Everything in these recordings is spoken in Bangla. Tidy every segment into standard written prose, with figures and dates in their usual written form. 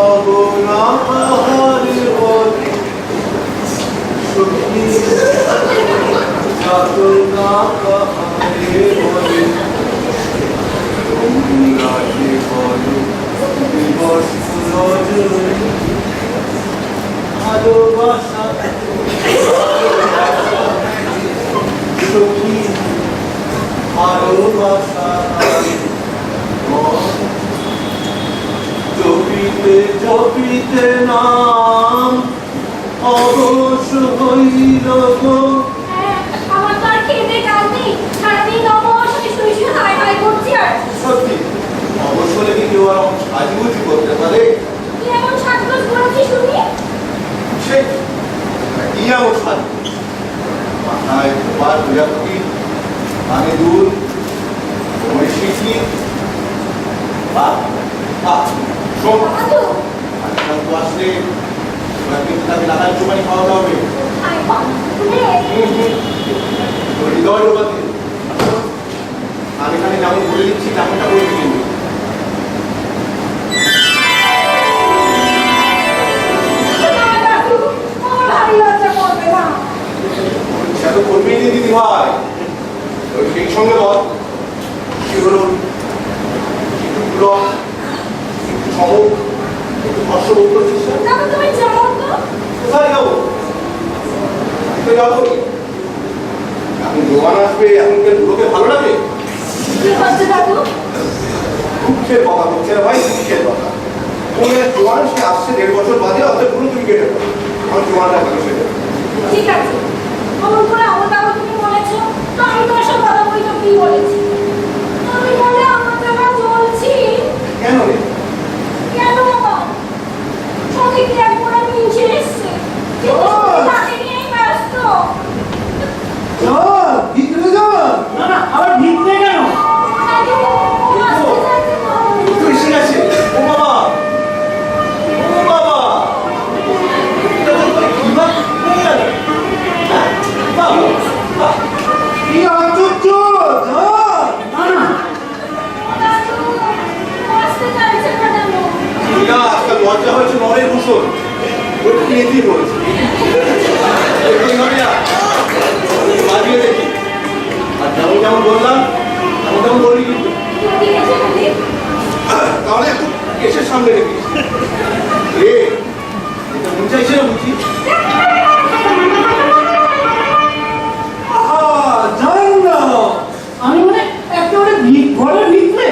অগোনা পাহাড়ে বলে সখী যাতনা পাহাড়ে বলে তোমরাকে বলো দিবস রজনী ভালোবাসা সখী ভালোবাসা জপিতে জপিতে নাম অবশ হইল গো। আমার তো আর খেতে কাজ নেই, সারাদিন অবশ আমি শুয়ে শুয়ে হাই হাই করছি। আর সত্যি অবশ হলে কি কেউ আর সাজুগুজি করতে পারে? কি এমন সাজগোজ করেছি শুনি? সে কি এমন সাজ? মাথায় খোপার বিরাটি, কানে দুল, কোমরে শিখি, শোন দাদু আজকাল তো আসলে এবার কিন্তু তাকে লাগাই চুমানি খাওয়াতে হবে। হাই বাপরে, তোর হৃদয় লোকাতে আমি খালি যেমন বলে দিচ্ছি তেমনটা বলবি কিন্তু। দাদু আমার ভারী লজ্জা করবে না। সে তো করবেই নি দিদি ভাই। ওই সেই সঙ্গে বল কি হলো, একটু ব্লক, একটু চমক, একটু হর্ষ বোধ করছিস না? দাদু তুমি যাও তো। কোথায় যাবো? তো যাবো এখন জোয়ান আসবে, এখন কে লোকে ভালো লাগে? কি হচ্ছে দাদু? দুঃখের কথা হচ্ছে না ভাই, দুঃখের কথা। কোনে জোয়ান সে আসছে 1.5 বছর বাদে, অর্থাৎ পুরো তুমি কেটে দাও। আমার জোয়ানটা ভালো সেটা ঠিক আছে, অমন করে আমার দাদু তুমি বলেছো তো আমি তো এসব কথা বলি তো কি বলেছি? আমি বলে আমার জামা জ্বলছি। কেন রে? কেন বাবা? সঠিক একবার আমি নিচে এসছে কিন্তু তাকে নিয়েই ব্যস্ত। জোয়ান ভিতরে জোয়ান না না আবার ভিতরে কেন? আরে ও আসতে চাইছে না। তুই এসে গেছে। ও বাবা, ও বাবা, এটা তো তোর কিভাবে হয়ে গেল? হ্যাঁ? বাবা, বাবা, কি আশ্চর্য জোয়ান। না না দাদু ও আসতে চাইছে না কেন? না, আজকাল লজ্জা হয়েছে নরের ভূষণ, ওটা নিয়েই বলেছে। বাজিয়ে দেখি, আর যেমন যেমন বললাম তেমন তেমন বলবি কিন্তু। ঠিক আছে বলি। তাহলে একটু কেসের সামনে রেখিস। রে, এটা মন চাইছে না বুঝি? জান না আমি মানে একেবারে ঘরের ভিতরে।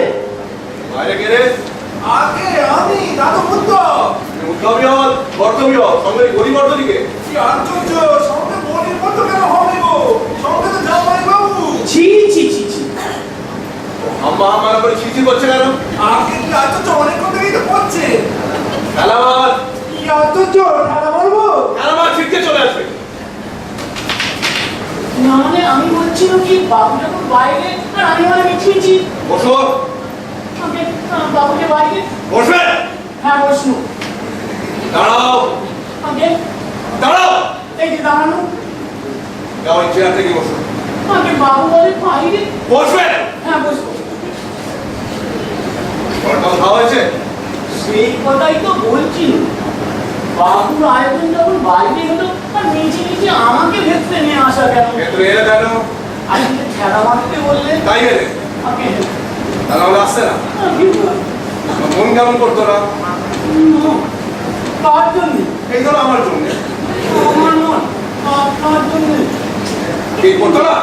বাইরে গেলে আগে আমি দাদু বুদ্ধ উদ্যমী হল, কর্তব্য হল, সঙ্গে গরিবর্ধনীকে। কি আশ্চর্য, সঙ্গে মনির মতো কেন হবে গো? সঙ্গে তো জামাই বাবু। ছি ছি ছি ছি আম্মা আমার করে ছিচি করছে কেন? আগে কি আশ্চর্য, অনেকক্ষণ থেকেই তো করছে। খেলাবার কি আশ্চর্য, খেলা বলবো? খেলাবার ছিটকে চলে আসবে। না মানে আমি বলছিলাম কি বাবু যখন বাইরে আর আমি মানে মিছিয়েছি বসো, বাবুকে বাইরে। বসবে। হ্যাঁ বসনু। দাঁড়াও, আগে দাঁড়াও। এই যে দাঁড়ানো। যাও এই চেয়ার থেকে বসো। আগে বাবু বলে বাইরে। বসবে। হ্যাঁ বসবো। ঘরটা খাওয়া হয়েছে? সেই কথাই তো বলছি, বাবুর আয়োজন যখন বাইরে হলো আর নিচে নিচে আমাকে ভেতরে নিয়ে আসা কেন? ভেতরে এলে কেন? আজকে খেলা মারতে বললেন। তাই এলে? আগে তাহলে আসছে না? আগে আমার মন কেমন করতো না? কার জন্য? এই ধরো আমার জন্য। আমার নয়, আপনার জন্য। কি করতো না?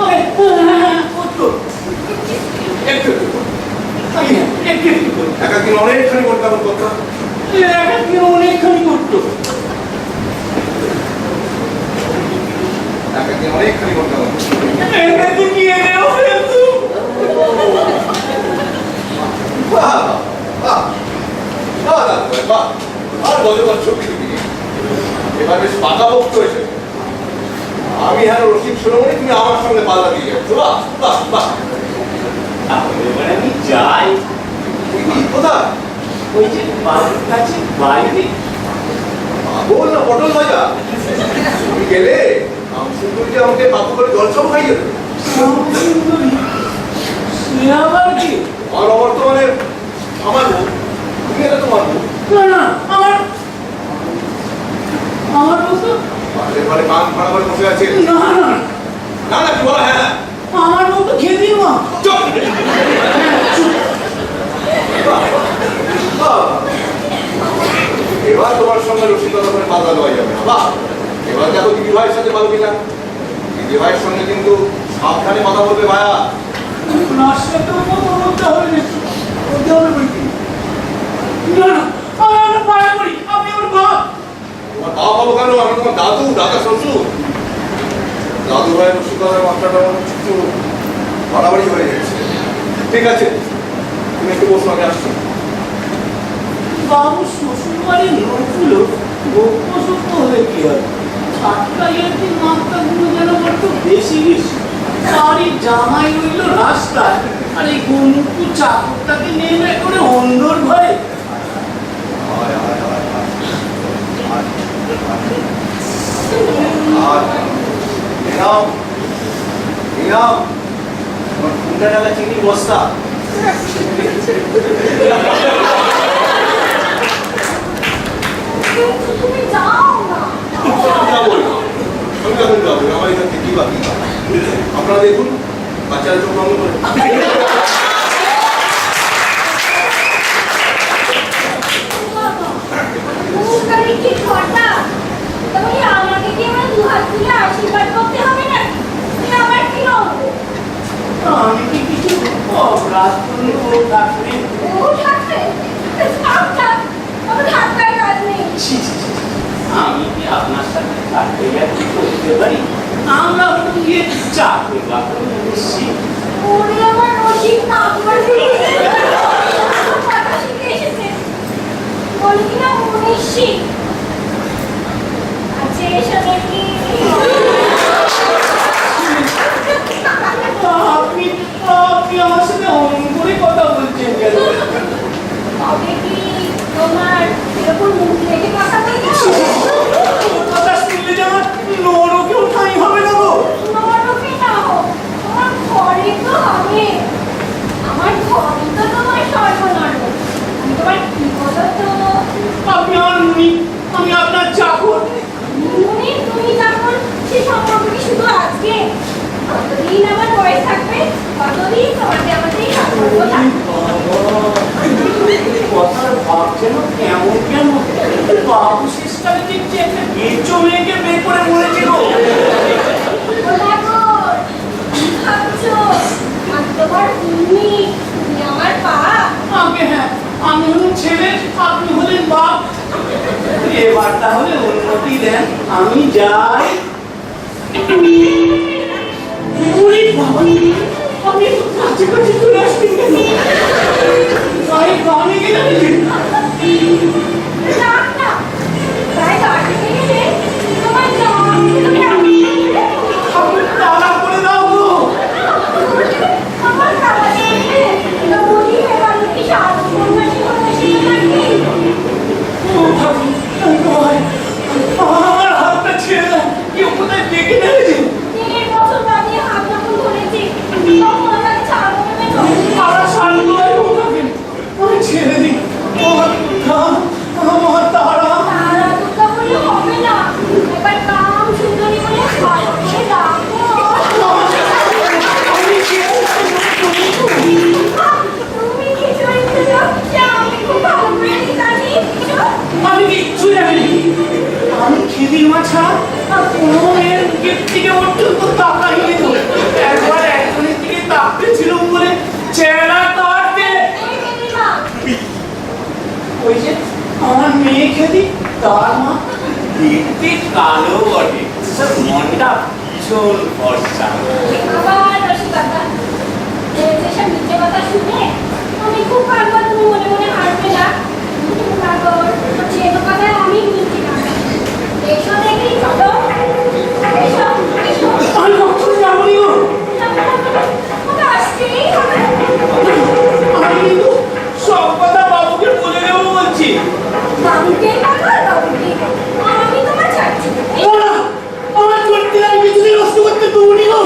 আগে করতো। একটু একটু করতো। আগে একটু একটু করতো। একাদিন অনেকখানি মন কেমন করতো। একদিন অনেকখানি করতো। একাদিন অনেকখানি মন কেমন করতো। একদিন নিয়ে গেলেও ফেলতো। বাহ, বাহ, বাহ, দাদু ভাই, বাহ। আর বজবজ চোখে দিকে এবার বেশ পাকা বক্ত হয়েছে। আমি হ্যাঁ রসিক শুনে তুমি আমার সঙ্গে পাল্লা দিয়ে যাচ্ছ। বাহ, বাহ, বাহ। তাহলে এবার আমি যাই। তুই কি কোথায়? ওই যে বাড়ির কাছে বাইরে। বল না পটল ভাজা। তুমি গেলে সুন্দরী আমাকে বাপু করে জল সব খাইয়ে দেবে। সুন্দরী সে আবার কি? আর বর্তমানে আমার বউ, তুমি এটা তোমার বউ। এখানে কথা বলবে মায়া। আপনার সাথেও কথা বলতে হবে নাকি? বলতে হবে বলতে না না, আমি আপনার পায়ে পড়ি, আপনি আমার বাপ। তোমার বাপ হবো কেন? আমি তোমার দাদু, দাদা শ্বশুর। দাদু ভাইয়ের রসিকতার মাত্রাটা আমার একটু বাড়াবাড়ি হয়ে গেছে। ঠিক আছে, তুমি একটু বসো, আগে আসছো। বাবু শ্বশুর বাড়ির লোকগুলো গপ্প হয়ে কি হয়? ছাটকাইয়ার মাত্রাগুলো যেন বড্ড বেশি বেশি। তারই জামাই রইল রাস্তায়, আর এই গনুকু চাকরটাকে নিয়ে না করে অন্ধর ঘরে। আয়, আয়, আয়, আয়। আয়। এই নাও, এই নাও। তোমার কুড়িটা টাকা চিনি বস্তা। তুমি যাও না। যাবো না। আমি যখন যাবো, আমার এখান থেকে কি বাকি? আপনারা দেখুন, বাচ্চারা চোখ বন্ধ করে। মুখখানি কি ঠান্ডা? তাহলে আমাকে কি আমার দু হাত তুলে আশীর্বাদ করতে হবে না? তুমি আমার কি হবে? আমি কি কিছু অপরাধ করবো ডাক্তারে? ও থাকবে? থাক থাক, আমার ঠান্ডায় কাজ নেই। আমি কি আপনার সাথে ছাটকাইয়ার কি করতে পারি? আমরা গিয়ে চাকরি বাকরি বসছি। ওরে আমার রসিক নাকবার কথা শিখে এসেছে। বলি কিনা মনীষী আছে এসে দেখি। আপনি আপনি আমার সাথে অমন করে কথা বলছেন কেন? তবে কি তোমার এরকম মুখ দেখে কথা বলতে কথা শুনলে যে আমার নরকেও ঠাঁই হবে না গো। নরকে না হোক, তোমার ঘরে তো হবে। আমার ঘরে তো তোমার সর্বনর্ম। আমি তোমার কি বলো তো? আপনি আমার মুনি, আমি আপনার চাকর। মনে তুমি যখন সে সম্পর্ক কি শুধু আজকে? কতদিন আমার বয়স থাকবে, কতদিন তোমাকে আমাদের এই সম্পর্ক থাকবে। কথার ভাব যেন কেমন কেমন। বাবু শেষকালে দেখছি একটা গেঁচো মেয়েকে বের করে মরেছে গো। ও দেখো, কি ভাবছো? আমি তোমার তুমি, তুমি আমার পা। আমাকে হ্যাঁ, আমি হলাম ছেলে, আপনি হলেন বাপ। এবার তাহলে অনুমতি দেন, আমি যাই। ওরে বাবা, আপনি একটু কাছে কাছে চলে আসবেন কেন? গায়ে গানে গেলেন। রাখ না, প্রায় গাড়ি থেকে গেলে তোমার জান তুমি আপনি তাড়া করে দাও গো। আমার খাবার দেখে এটা বলি এবার কি সাত সন্ন্যাসী হতে শিখে নাকি? ও ভাবি, ভাই, আমার হাতটা ছেড়ে দেন। কেউ কোথায় ডেকে নেমেছে? 3 বছর বাদে হাত যখন ধরেছি তখন আমাকে ছাড়বো না তো। তারা শান্ত হয়ে উঠাবেন। আমি ছেড়ে দিই। আমার তারা তারা দুর্গা বলে হবে না, এবার কাম সুন্দরী বলে ভালো করে ডাকো। আমি ছেড়ে তুমি কিছু একটা যে আমি খুব ভালো করে জানি। আমি কিচ্ছু জানি না। আমি খেদির মাছা আর কোনো মেয়ের মুখের দিকে পর্যন্ত তাকাইনি তো। একবার একজনের দিকে তাকিয়েছিলাম বলে চেহারা কাটতে। ওই যে আমার মেয়ে খেদি, তার মা দেখতে কালো বটে, মনটা ভীষণ ভরসা। আবার রসিকতা, যেসব মিথ্যে কথা শুনে আমি খুব ভাববো তুমি মনে মনে হারবে না। পাগল, যেহেতু কথা আমি বলছি না। এসো দেখি, চলো। এসো, এসো। আমি কখনো যাবনি গো। ওটা আসতেই হবে। আমি কিন্তু সব কথা বাবুকে বলে দেবো বলছি। বাবুকে পাগল, বাবুকে। আমি তোমার ছাড়ছি না। না, আমার চলতে আমি কিছুদিন নষ্ট করতে দেবো নি গো।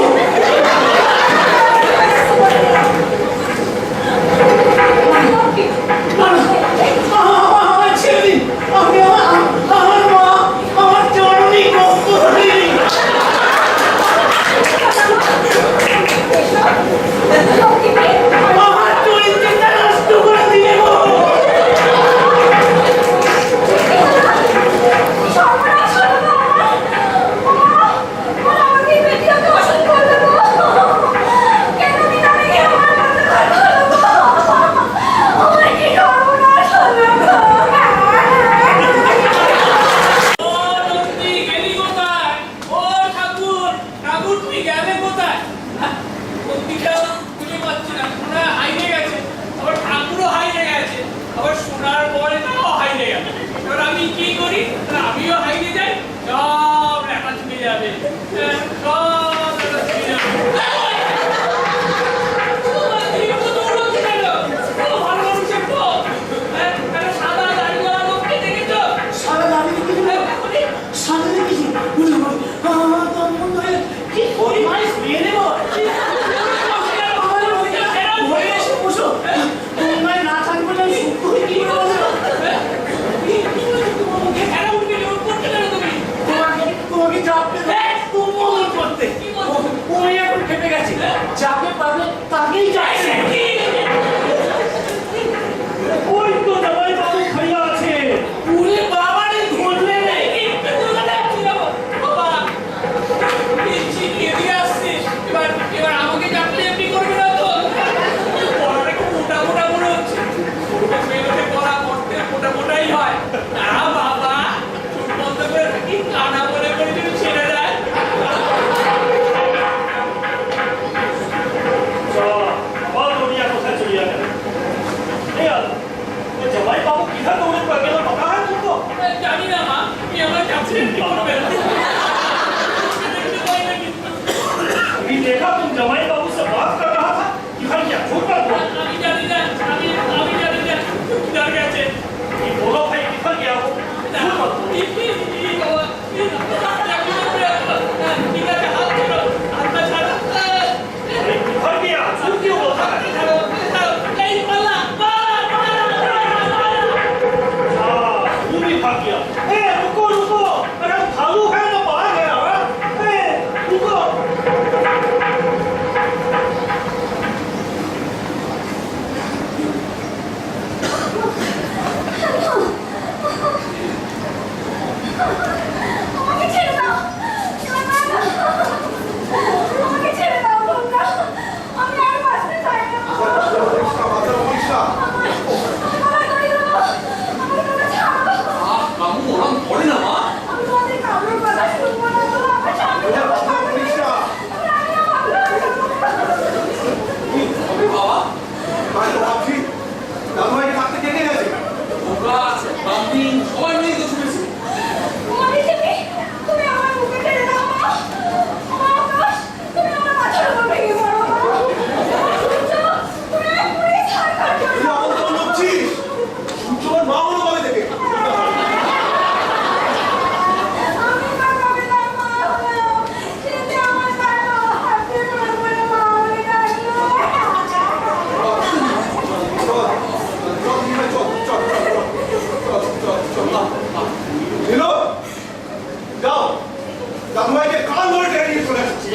পাচ্ছি না, সোনা হাইরে গেছে, আবার ঠাকুরও হাইরে গেছে, আবার সোনার বলটাও হাইরে গেছে। এবার আমি কি করি? আমিও হাইরে যাই, সব লেখা ছুটে যাবে, সব লেখা ছুটে যাবে। সাদা দাড়িওয়ালা লোককে দেখেছো? সারা দাবি কিছু সারা দেখেছি কি বদমাইশ মেয়ে রে বাবা। ঘরে এসে বসো, তোমরাই না থাকবে না সুখ হয়ে কি বলবে? তোমাকে চাপতে তুমি করতে তুমি এখন খেপে গেছে, যাকে পাবে তাকেই যাচ্ছে। ওই তো জামাই বাবু খাইয়া আছে, পুরে বাবারে ধরলে এবার আমাকে চাপলে এমনি করবে না তো? পড়াটা খুব মোটা মোটা মনে হচ্ছে, মেয়েদের পড়া পড়তে মোটা মোটাই হয় না বাবা। চোখ বন্ধ করে থাকি, কানা বলে করে যদি ছেড়ে যায়। আবার দুনিয়া কোথায় চলিয়া গেল? এই আলো, ওই জামাই বাবু কিধা দৌড়ে পড়ে গেল, বাঁকা হাত করতো? জানি না মা, তুমি আমার চাপলে এমনি করবে না। अभी देखा तुम जमाई बाबू से बात कर रहा था, इधर क्या झूठ बात बोल? আমি জানি না, আমি জানি না, কিধর গেছে। ये बोलो भाई किधर गया वो? झूठ बात बोल। अरे किधर गया? झूठ क्यों बोलता है? हाँ, तू भी भाग गया। ए, रुको रुको, अरे भालू है ना बाहर गया है? ए, रुको। আমাকে ছেড়ে দাও, আমাকে ছেড়ে দাও তোমরা, আমি আর বাঁচতে চাই না। আমার গাড়ি দাও, আমার কথা ছাড়ো। কামু ওরম করে না মা। আমি তোমাদের কারোর কথা শুনবো না, তো আমার সামনে কথা বলিস না। আমি তবে বাবা তাই তো ভাবছি দাদুভাইকে থাকতে কে কে গেছে? ওরা বাম্পি সবাই মিলে তো শুনেছি। তুমি আমার বুকে টেনে দাও মা। আমার আকাশ, তুমি আমার মাথার উপর ভেঙে পড়ো মা। তুমি আমায় পুড়িয়ে ছারখার করে তুই দাও। আমার তো লুচ্ছিস। সূর্যবার মা হলো কবে থেকে? আমি এবার কবে তার মা হলাম? সেটা আমার কারো হাতে ধরে বলে মা হয়ে গেলো। যাও দাদুভাইকে কান ধরে টেনে নিয়ে চলে আসছি।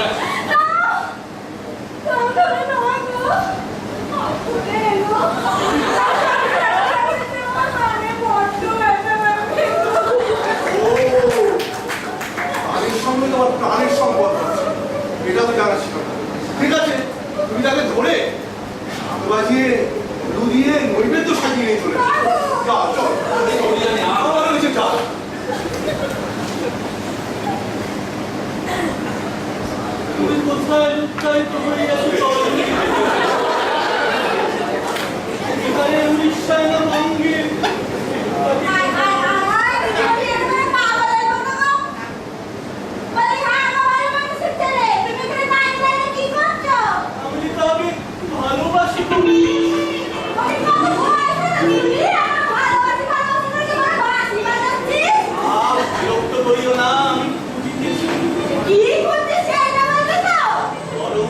তবে নয় গো, আপুরে এলো। আমি বড্ড ব্যথা পাচ্ছি। প্রাণীর সঙ্গে তোমার প্রাণের সম্পর্ক আছে, এটা তো জানা ছিল না। ঠিক আছে, তুমি তাকে ধরে শাক বাজিয়ে লু দিয়ে নৈবেদ্য সাজিয়ে নিয়ে চলে এসো। যাও চল আমার কাছে যাও। তুমি কোথায় লুচ্চায়িত হয়ে গেছো? এখানে উড়িষ্যায় না বঙ্গে? আয় আয় আয়, তুমি এখানে পাগলের মতো গো। বলি হ্যাঁ গো, ভালো মানুষের ছেলে, তুমি এখানে দাঁড়িয়ে কি করছো? আমি তাকে ভালোবাসি তুমি। আমি কত ভয় পেলাম, দিদি, আমার ভালোবাসি করে তোমার বাঁশি বাজাচ্ছিস? বিরক্ত করিও না, আমি বুঝিতেছি। কি করতে চাই না বলতে তো? বরং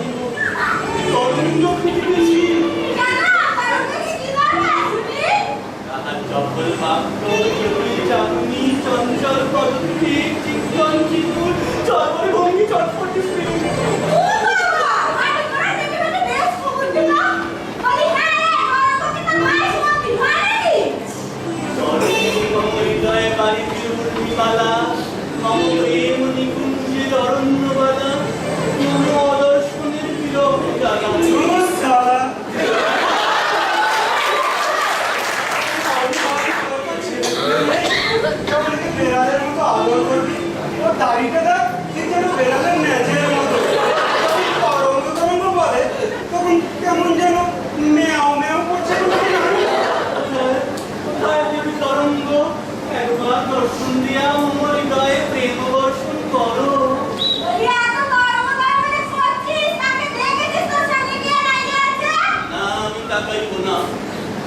তাকাইব না,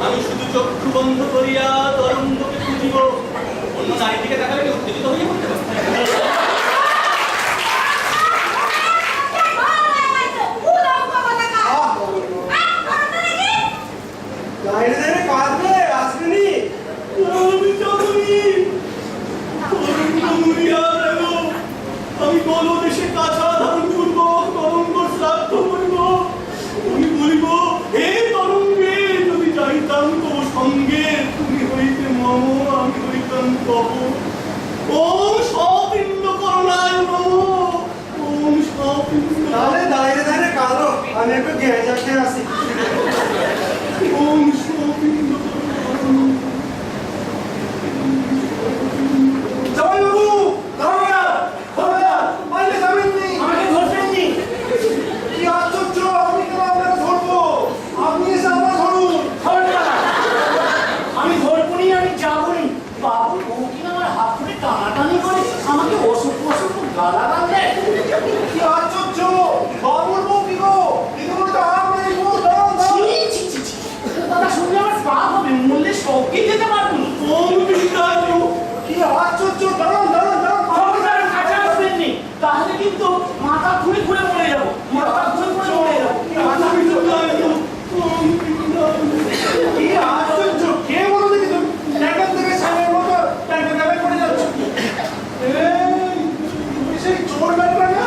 আমি শুধু চক্ষু বন্ধ করিয়া তরঙ্গকে খুঁজিব। অন্য নারীর দিকে তাকালে কি উত্তেজিত হয়ে পড়তে পারে? বাইরে কাঁদবে আসবেনি। আমি জানি তরঙ্গ মুড়িয়া দেব, আমি গলদেশে কাছা ধারণ করব, তরঙ্গ শ্রাদ্ধ করব। আমি বলিব, হে তরঙ্গে, যদি যাইতাম তোর সঙ্গে, তুমি হইতে মম, আমি হইতাম তব। ওম সপিণ্ড করুণায় নম, ওম সপিণ্ড। তাহলে দাঁড়িয়ে দাঁড়িয়ে কাঁদো, আমি একটু গেঁজা খেয়ে আসি। ওম সপিণ্ড করুণায়। জামাইবাবু, দাঁড়া, দাঁড়া, বাইরে যাবেননি। আমাকে ধরবেননি? কি আশ্চর্য, আমি কেন আপনাকে ধরবো? আপনি এসে আমার ধরুন। আমি ধরবনি, আমি যাবনি। বাবু বউ কিনা আমার হাত ধরে টানাটানি করে আমাকে অসুখ অসুখ গালাগাল দেয়। কি আশ্চর্য, বাবুর বউ কি গো? এগুলো তো আপনারই বউ, দাঁড়ান, দাঁড়ান। ছি, ছি, ছি, ছি। কথা শুনলে আমার পাপ হবে, মূল্যে সবকে যেতে পারবো না। কোন বিকার কি আশ্চর্য, দাঁড়ান, দাঁড়ান, দাঁড়ান। খবরদার কাছে আসবেননি, তাহলে কিন্তু মাথা ঘুরে ঘুরে মরে যাবো। মাথা ঘুরে ঘুরে মরে যাবো। কি আশ্চর্য, কে বলো দেখি তুমি? এখান থেকে সামনের মতো ট্যাঙ্কে ট্যাঙ্কে করে যাচ্ছ। এই, তুই সেই চোর ব্যাপার না?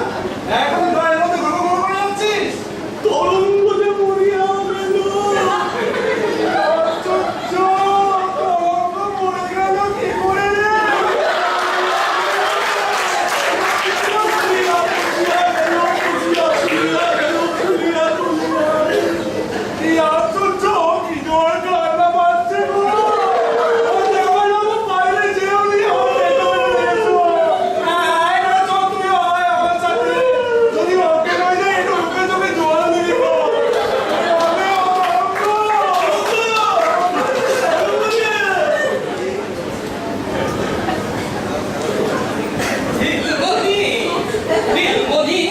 এখন গায়ের মধ্যে ঘন ঘন করে যাচ্ছিস। তরঙ্গ যে মরিয়া গেল। আশ্চর্য, তরঙ্গ মরে গেল কি করে রে? কি আশ্চর্য, কি জোর কান্না পাচ্ছে গো। জামাইবাবু, বাইরে যেওনি, আমার ভেতরে এসো। হ্যাঁ, এসো, তুমি আয় আমার সাথে। যদি ওকে নয় যায়, একটু ওকে তোকে জল দিয়ে গো। আমি নীলমণি,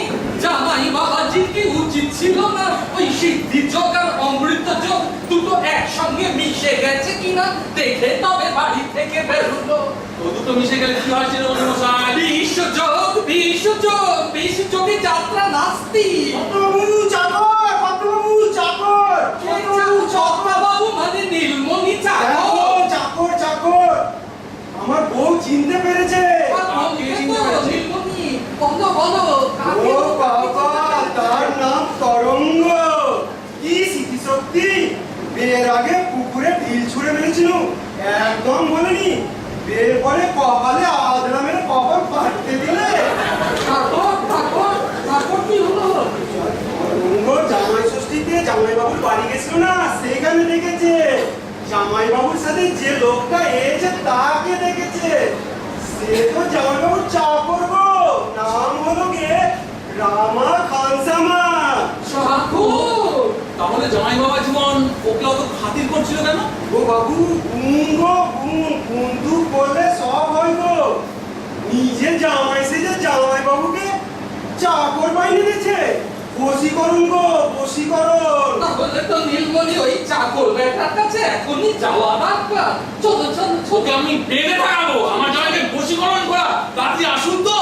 জামাই বাবাজির কি উচিত ছিল না ওই সিদ্ধি যোগ আর অমৃত যোগ দুটো একসঙ্গে মিশে গেছে কিনা দেখে তবে বাড়ি থেকে বেরোলো। ও দুটো মিশে গেলে কি হয় ছিল মশাই? বিশ্বযোগ, বিশ্বযোগ, বিশ্বযোগে যাত্রা নাস্তি। পাত্রবাবু, চাকর, পাত্রবাবু, চাকর, পাত্রবাবু, চাকর। বাবু মানে নীলমণি চাকর। দেখো, চাকর, চাকর। আমার বউ চিনতে পেরেছে। নীলমণি, বলো বলো ও বাবা, তার নাম তরঙ্গ। কি স্মৃতিশক্তি! বিয়ের আগে পুকুরে ঢিল ছুঁড়ে মেরেছিল, একদম বলেনি। বিয়ের পরে কপালে আদরা মেরে কপাল ফাটতে দিলে। ঠাকুর ঠাকুর ঠাকুর কি হলো? তরঙ্গ জামাই ষষ্ঠীতে জামাইবাবুর বাড়ি গেছিল না, সেখানে দেখেছে। জামাইবাবুর সাথে যে লোকটা এসেছে তাকে দেখেছে। সে তো জামাইবাবুর চাকর গো, নাম হলো গে রামা খানসামা। ঠাকুর তাহলে জামাই বাবা জীবন ওকে অত খাতির করছিল কেন? ও বাবু, গুণ গো গুণ, বন্দুক বললে সব হয় গো। নিজে জামাই সেজে জামাইবাবুকে চাকর বানিয়ে দিয়েছে। বশীকরণ গো, বশীকরণ। তাহলে তো নীলমণি ওই চাকর বেটার কাছে এখনই যাওয়া দরকার। চলো চলো ওকে আমি বেঁধে থাকাবো, আমার জামাইকে বশীকরণ করা। তাড়াতাড়ি আসুন তো।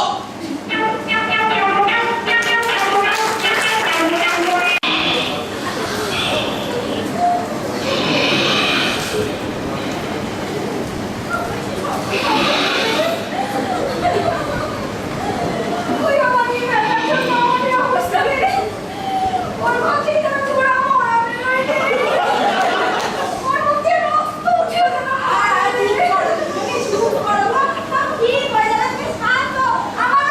ওই বাবা, এই ব্যাটার জন্য আমাদের অবস্থা রে। ওর মাকে তারা তোরা মরাবে নয় রে। ওর মুখে রক্ত উঠে ওঠে না। তুমি চুপ করো, কি বাজারে শান্ত। আমার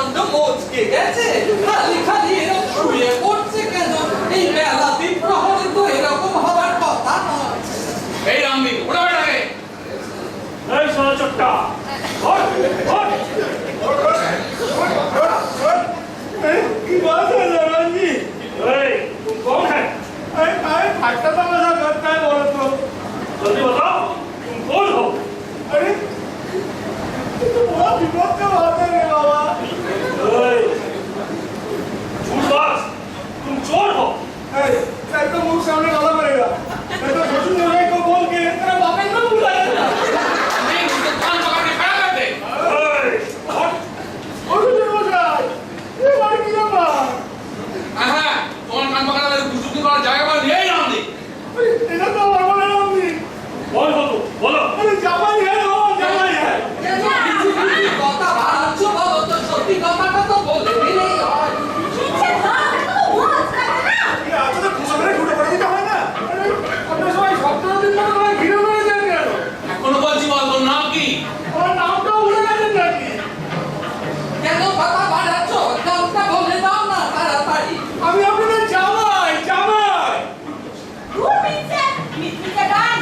কাণ্ড মচকে গেছে খালি খালি এরকম শুয়ে পড়ছে কেন এই বেলাতে প্রহরে তো এরকম হওয়ার কথা নয় এই রামদি ওরা বেড়াবে এই সারা চট্টা ওঠ ওঠ की बात है जवान जी এই तुम कौन है अरे फटका तमाशा करता है बोलो तो जल्दी बताओ तुम कौन हो अरे ये तो बहुत विपद का बात है रे बाबा झूठबाज तुम चोर हो तेरे को मुंह सामने डालना पड़ेगा नहीं तो ससुर ने को बोल के तेरा बाप को बुलाया नहीं मुझे कान पकड़ के खड़ा कर दे और जवान ये बात की बात হ্যাঁ তোমার কান পকড়া লাগে বুঝুকি করার জায়গা পাবে এই রামদি এটা তো আমার বলে না আমি कौन हो तुम बोलो अरे जामाई है बाबा जामाई है কথা বাড়াচ্ছ বলো তো সত্যি কথাটা তো বলে দিলেই হয় ये आज तो खुशबरे छूटे पड़ दिया है ना अरे अपने सवाई सप्ताह दिन में तो घिरे में जाएंगे এখনো বলছি বল তোর নাম কি और नाम का उड़े जाने जाएगी কেন কথা বাড়াচ্ছ নামটা বলে দাও না তাড়াতাড়ি अभी अपने जामाई जामाई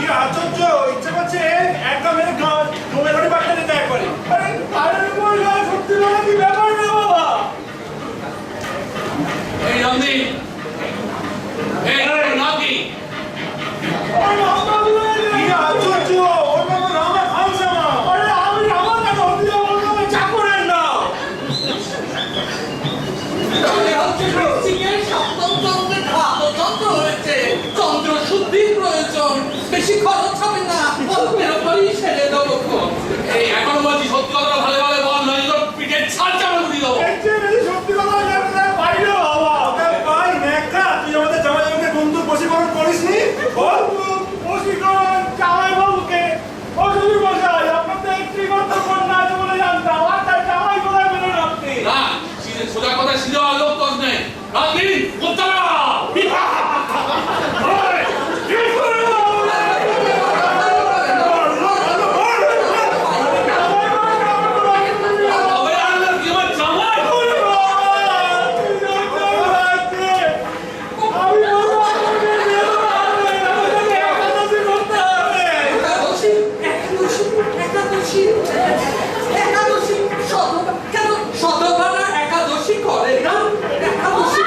ये आचर्य इच्छा করছে একদম এর গান জমে ধরে বাড়তে দিতে একবারে আরে আরে বল না সত্যি বলা কি ব্যাপার রে বাবা এই রামদি এই তোর নাম কি और नाम का उड़े ये आचर्य ওর নাম রামা খানসামা আরে আমি রামা কেন হতে যাব ওর নাম চাকরের নাম তাহলে হচ্ছে সিংহের সপ্তমচন্দ্রের ঘাতচন্দ্র হয়েছে চন্দ্র শুদ্ধির প্রয়োজন বেশি খরচ হবে না অল্পের ওপরই সেরে দেবো এই এখনো বলছি সত্যি কথা ভালো ভালো বল নয় তোর পিঠের ছাল চামড়া দিয়ে দেবো এর চেয়ে বেশি সত্যি কথা জানি না বাইরে বাবা ওকে ভাই নেকা তুই আমাদের জামাইকে বন্ধু বশীকরণ করিসনি বল বশীকরণ জামাই বাবুকে ও যদি বসাই আপনাদের একটি মাত্র কন্যা আছে বলে জানতাম আর তার জামাই কোথায় পেলেন আপনি না সোজা কথা সিধা লোক তোর নেই রামদি উত্তরা একাদশী করে না একাদশী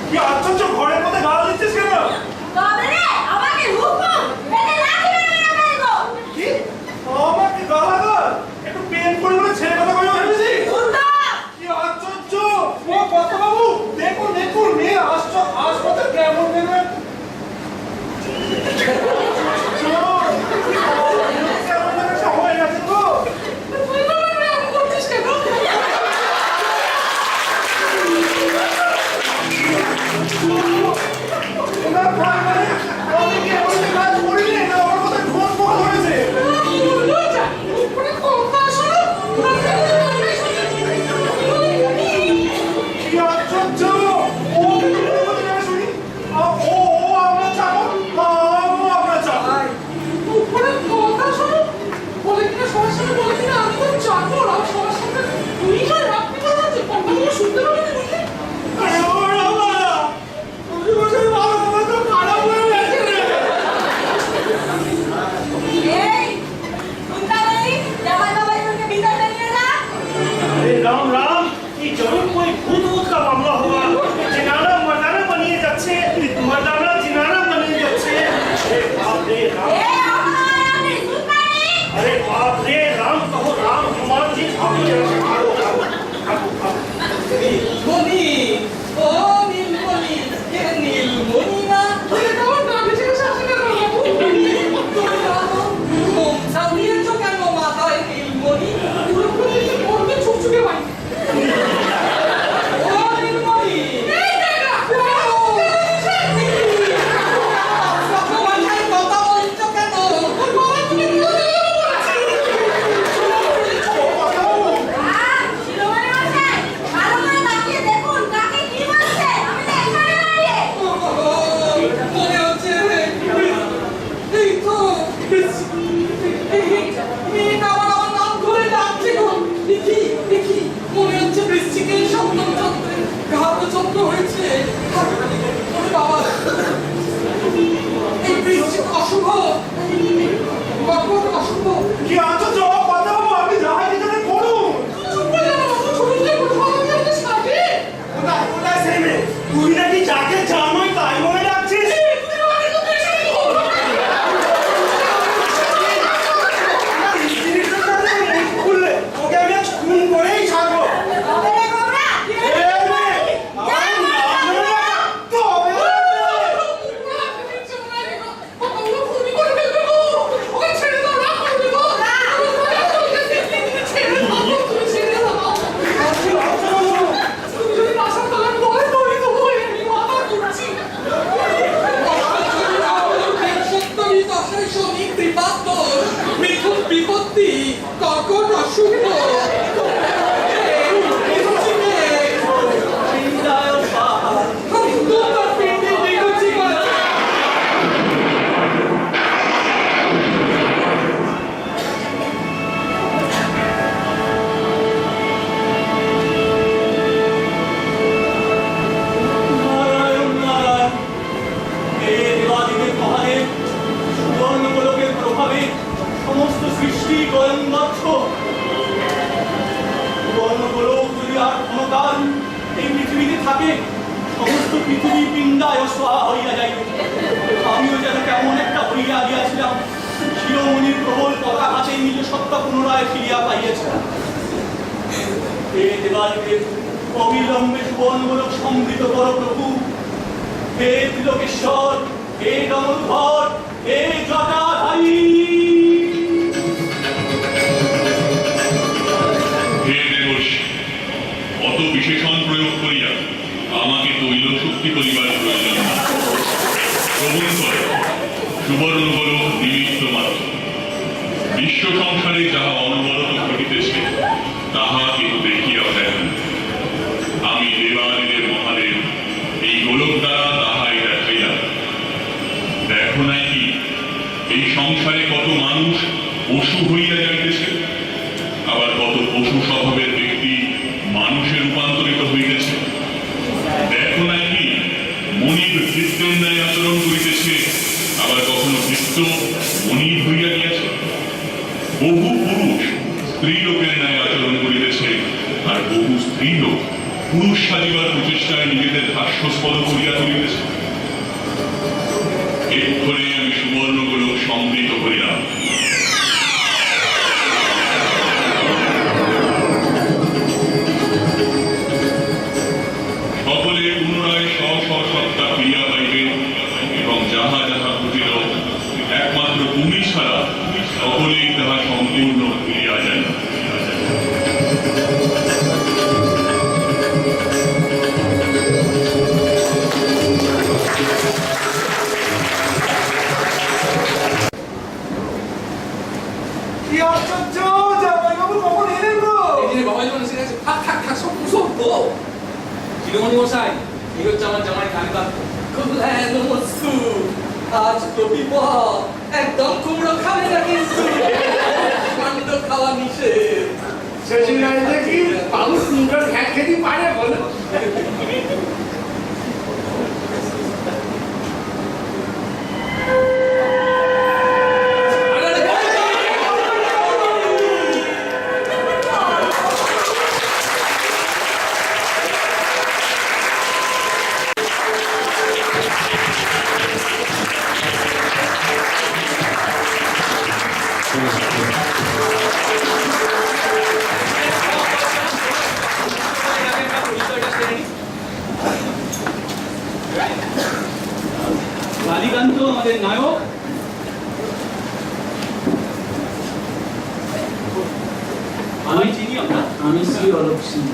কি আশ্চর্য, ঘরের মধ্যে গাল দিচ্ছিস কেন? তবে রে আমাকে হুকুম এতে লাঠি মেরে মেরে ফেলবো। কি আমাকে গালাগাল? একটু পেন করে বলে ছেলে কথা কইও ভেবেছিস? উল্টো কি আশ্চর্য! ও বাবু, দেখুন দেখুন, মেয়ে হাসপাতাল কেমন দেখবেন? কেমন দেখে সময় গেছে তো? তুই তো আমাকে এমন করছিস কেন? ওনার ভাই মানে আমি কি এমন একটা কাজ করিনি, না আমার কথা ঠোঁট পোকা ধরেছে? উল্টো যা উপরে কথা শোনো। কি আশ্চর্য! ও কিন্তু বলতে যাবে শুনি। ও আমরা চাবো, আমরা চাবো। উপরে কথা শোনো। বলে কিনা সবার সামনে বলে কিনা আমি তো চাকর আর সবার সামনে তুই যা রাখতে পারছিস কথাগুলো শুনতে পাবি না বুঝলি? আরে ও বাবা, তুমি বলছো বাবা বাবা তো খারাপ হয়ে গেছে রে। এই শুনতে পারি জামাই বাবাই তোকে বিদায় নিয়ে যা। अरे राम राम, ये जरूर कोई भूत भूत का मामला होगा। जिनाना मरदाना बनिए जाच्छे, मरदाना जिनाना बनिए जाच्छे। अरे बाप रे राम, এই আমার আমি শুনতে পারি। अरे बाप रे राम, कहो राम, हनुमान जी भागो जरा से भागो भागो भागो। নীলমণি, ও নীলমণি, কে নীলমণি না? তুই তো নামে ছেড়ে শাসন করো। ঘুম ছাড়িয়েছ কেন মাথায় নীলমণি? পুরোপুরি পড়তে ছুকছুকে ভাই। ও নীলমণি, এই দেখা মাথায় কথা বলছ কেন? বাবা তুমি কি বলছিস? শিরোমণি মশাই ভালো করে তাকিয়ে দেখুন কাকে কি বলছে। আমি তো এখানে দাঁড়িয়ে। মনে হচ্ছে এই তো মেয়েটা আমার নাম ধরে ডাকছে গো। দেখি দেখি, মনে হচ্ছে বৃশ্চিকের সপ্তম চন্দ্রে ঘাত চন্দ্র হয়েছে। ওরে বাবা, এই বৃশ্চিক অশুভ, কর্কট অশুভ। কি আশ্চর্য কথা বাবু, আপনি যাহাই যেখানে করুন। চুপ করে যাও বাবু, ছোট থেকে কথা বলতে আমাকে সাথে। কোথায় কোথায় সেই মেয়ে? তুই নাকি যাকে জামাই তাই বলে ডাকছিস? তুই আমাকে তো পেছনে বল। স্ত্রীর সাথে মুখ খুললে ওকে আমি আজ খুন করেই ছাড়বো। তবে রে গোবরা এই মেয়ে, আমার নাম ধরে ডাকা, তবে রে। বিপত্তি কর্কট অশুভ। নারায়ণ নারায়ণ, হে দেবাদিদেব মহাদেব, সুবর্ণগোলকের প্রভাবে সমস্ত সৃষ্টি গয়নবদ্ধ। সুবর্ণগোলক যদি আর ক্ষণকাল এই পৃথিবীতে থাকে, সমস্ত পৃথিবী পিণ্ডায় স্বাহা হইয়া যাইবে। আমিও যেন কেমন একটা হইয়া গিয়াছিলাম, শিরোমণির প্রবল পতাকাতে নিজ সত্তা পুনরায় ফিরিয়া পাইয়াছিলাম। হে দেবাদিদেব, অবিলম্বে সুবর্ণগোলক সমৃদ্ধ কর প্রভু। হে ত্রিলোকেশ্বর, হে দমোধর, হে জটাধারী। হে দেবর্ষি, অত বিশেষণ প্রয়োগ করিয়া আমাকে তৈল শক্তি করিবার প্রয়োজন না। শ্রবণ কর, সুবর্ণগোলক নিমিত্ত মাত্র। বিশ্ব সংসারে যাহা অনবরত ঘটিতেছে তাহা কেউ দেখিয়া দেন। আমি দেবাদিদেব মহাদেব এই গোলক দ্বারা তাহাই দেখাইলাম। দেখো নাই কি এই সংসারে কত মানুষ পশু হইয়া যাইতেছে, আবার কত পশু স্বভাবের ব্যক্তি মানুষে রূপান্তরিত হইতেছে। দেখো নাই কি মনির ভৃত্যের ন্যায় আচরণ করিতেছে, আবার কখনো ভৃত্য মনির হইয়া গিয়াছে। বহু পুরুষ স্ত্রীলোকের ন্যায় আচরণ করিতেছে, আর বহু স্ত্রীলোক পুরুষ সাজিবার প্রচেষ্টায় নিজেদের হাস্যস্পদ করিয়া তুলিতেছে। এক্ষণে আমি সুবর্ণগোলক সমৃদ্ধ করিলাম। সকলে পুনরায় স্ব স্ব সত্তা ফিরিয়া পাইবে এবং যাহা যাহা ঘটিল একমাত্র তুমি ছাড়া সকলেই তাহা সম্পূর্ণ ফিরিয়া যায়। কি আশ্চর্য, জামাইবাবু কখন এলেন গো? এই যে বাবা যখন এসে গেছে, থাক থাক থাক, সব সব তো শিরোমণি মশাই, এই হচ্ছে আমার জামাই কালীকান্ত। নমস্কু, আজ তো বিপদ, একদম কুমড়ো খাবে না কিন্তু, কাণ্ড খাওয়া নিষেধ। শ্বশুরাল দেখি বাবু সুন্দর খ্যাট খেতে পারে বলো? কালীকান্ত আমাদের নায়ক। আমি চিনি আমরা, আমি শ্রী অলোক সিং।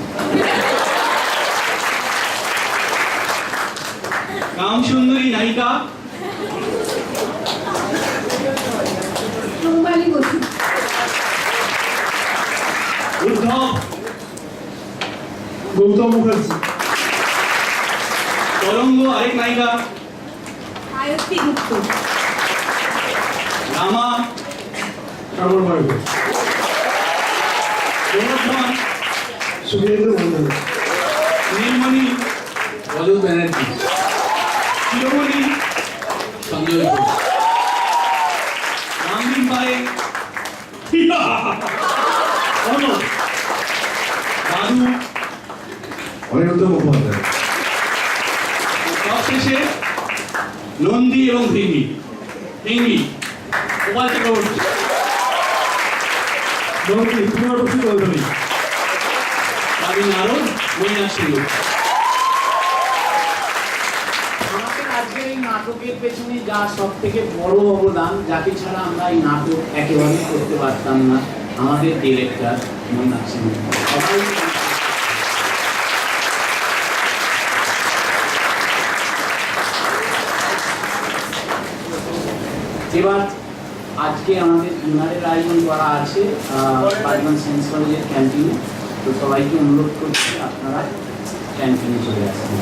কাম সুন্দরী নায়িকা রুমালি বসু। উদ্ধব গৌতম মুখার্জি। তরঙ্গ আরেক নায়িকা, আয়ত্তি গুপ্ত। রামা শ্যামল বাড়বে। জনার্দন, সুখেন্দ্র মন্ডল। নীলমণি অজয় ব্যানার্জি, শিরোমণি সঞ্জয় ঘোষ, রামদীপ পায়ে দাদু, অনিরুদ্ধ মুখোপাধ্যায়। সবশেষে নন্দী এবং ভৃঙ্গি। ভৃঙ্গি গোপাল চক্রবর্তী, পুনর্বসু চৌধুরী। রবি নারদ, মৈনাক সিংহ। আমাদের আজকের এই নাটকের পেছনে যা সব থেকে বড় অবদান, যাকে ছাড়া আমরা এই নাটক একেবারে করতে পারতাম না, আমাদের ডিরেক্টর মৈনাক সিংহ। সবাই এবার আজকে আমাদের ডিনারের আয়োজন করা আছে পাটনা সায়েন্স কলেজের ক্যান্টিনে। তো সবাইকে অনুরোধ করছি আপনারা ক্যান্টিনে চলে আসবেন।